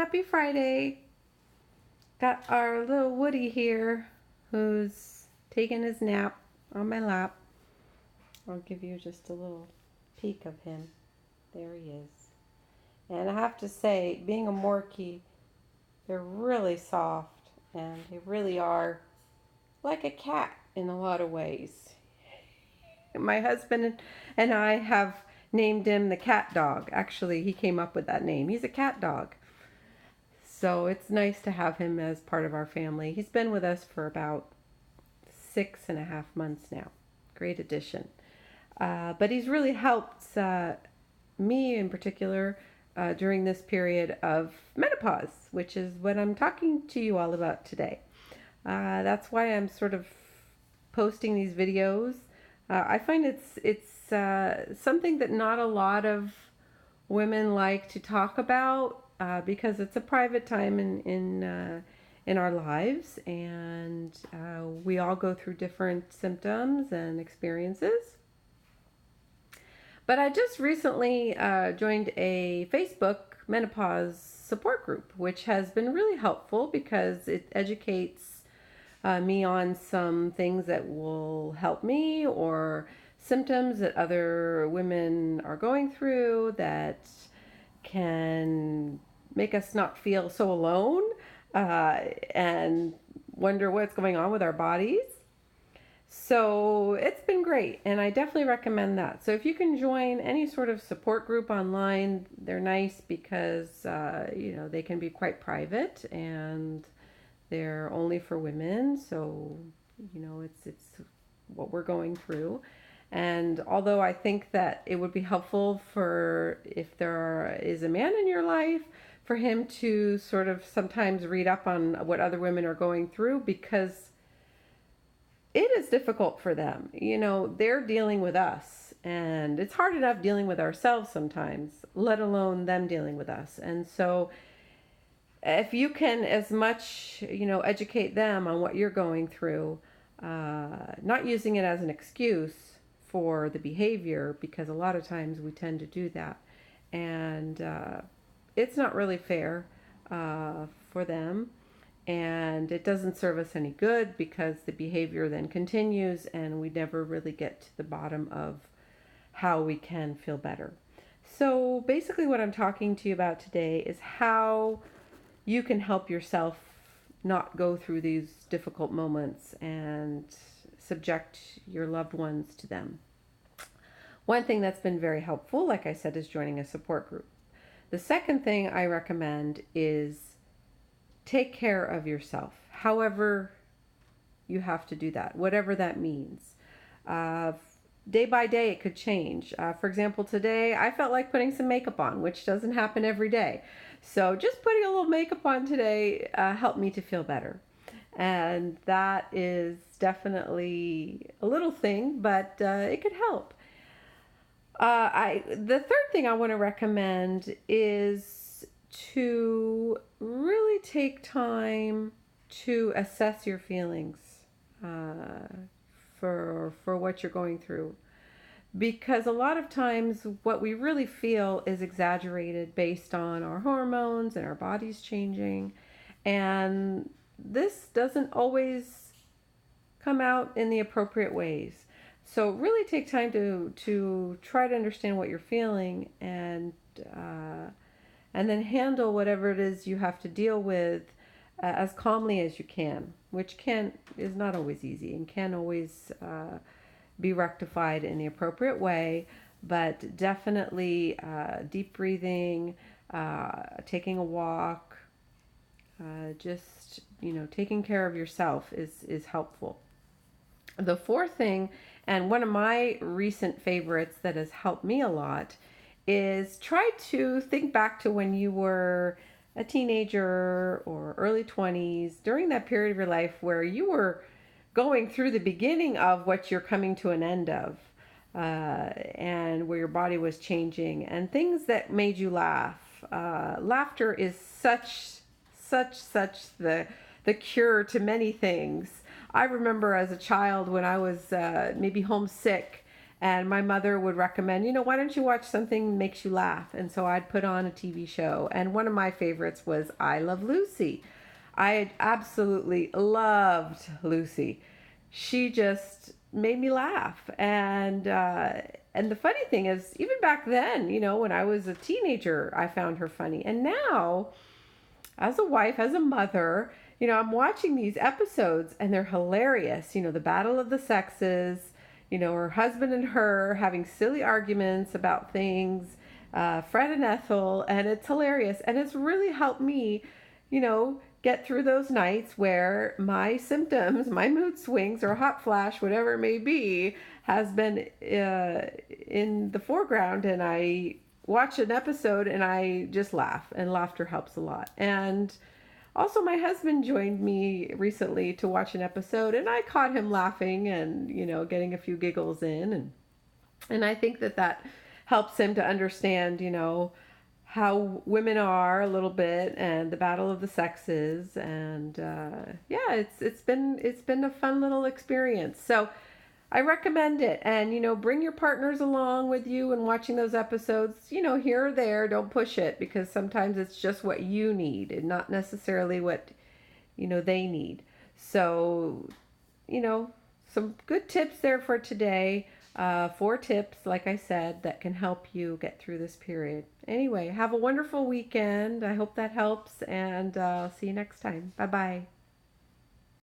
Happy Friday. Got our little Woody here who's taking his nap on my lap. I'll give you just a little peek of him. There he is. And I have to say, being a Morkie, they're really soft and they really are like a cat in a lot of ways. My husband and I have named him the cat dog. Actually, he came up with that name. He's a cat dog. So it's nice to have him as part of our family. He's been with us for about 6.5 months now. Great addition. But he's really helped me in particular during this period of menopause, which is what I'm talking to you all about today. That's why I'm sort of posting these videos. I find it's something that not a lot of women like to talk about because it's a private time in our lives, and we all go through different symptoms and experiences. But I just recently joined a Facebook menopause support group, which has been really helpful because it educates me on some things that will help me, or symptoms that other women are going through that can make us not feel so alone and wonder what's going on with our bodies. So it's been great, and I definitely recommend that. So if you can join any sort of support group online, they're nice because they can be quite private and they're only for women. So it's what we're going through. And although I think that it would be helpful for, if there is a man in your life, for him to sort of sometimes read up on what other women are going through, because it is difficult for them. They're dealing with us, and it's hard enough dealing with ourselves sometimes, let alone them dealing with us. And so if you can as much, educate them on what you're going through, not using it as an excuse for the behavior, because a lot of times we tend to do that. And it's not really fair for them. And it doesn't serve us any good, because the behavior then continues and we never really get to the bottom of how we can feel better. So basically what I'm talking to you about today is how you can help yourself not go through these difficult moments and subject your loved ones to them. One thing that's been very helpful, like I said, is joining a support group. The second thing I recommend is take care of yourself, however you have to do that, whatever that means. Day by day, it could change. For example, today I felt like putting some makeup on, which doesn't happen every day. So just putting a little makeup on today helped me to feel better. And that is definitely a little thing, but it could help. The third thing I want to recommend is to really take time to assess your feelings for what you're going through, because a lot of times what we really feel is exaggerated based on our hormones and our bodies changing, and this doesn't always come out in the appropriate ways. So really take time to try to understand what you're feeling, and then handle whatever it is you have to deal with as calmly as you can, which is not always easy and can't always be rectified in the appropriate way, but definitely deep breathing, taking a walk, just taking care of yourself is helpful. The fourth thing, and one of my recent favorites that has helped me a lot, is try to think back to when you were a teenager or early 20s, during that period of your life where you were going through the beginning of what you're coming to an end of, and where your body was changing, and things that made you laugh. Laughter is such the cure to many things. I remember as a child when I was maybe homesick And my mother would recommend, why don't you watch something that makes you laugh? And so I'd put on a TV show. And one of my favorites was I Love Lucy. I absolutely loved Lucy. She just made me laugh. And the funny thing is, even back then, when I was a teenager, I found her funny. And now, as a wife, as a mother, I'm watching these episodes and they're hilarious. The battle of the sexes, her husband and her having silly arguments about things, Fred and Ethel, and it's hilarious. And it's really helped me, get through those nights where my symptoms, my mood swings or hot flash, whatever it may be, has been in the foreground, and I watch an episode and I just laugh, and laughter helps a lot. And also, my husband joined me recently to watch an episode, and I caught him laughing and, getting a few giggles in. And I think that helps him to understand, how women are a little bit, and the battle of the sexes. And yeah, it's been a fun little experience. So I recommend it. And, bring your partners along with you and watching those episodes, here or there. Don't push it, because sometimes it's just what you need and not necessarily what, they need. So, you know, some good tips there for today. 4 tips, like I said, that can help you get through this period. Anyway, have a wonderful weekend. I hope that helps, and I'll see you next time. Bye bye.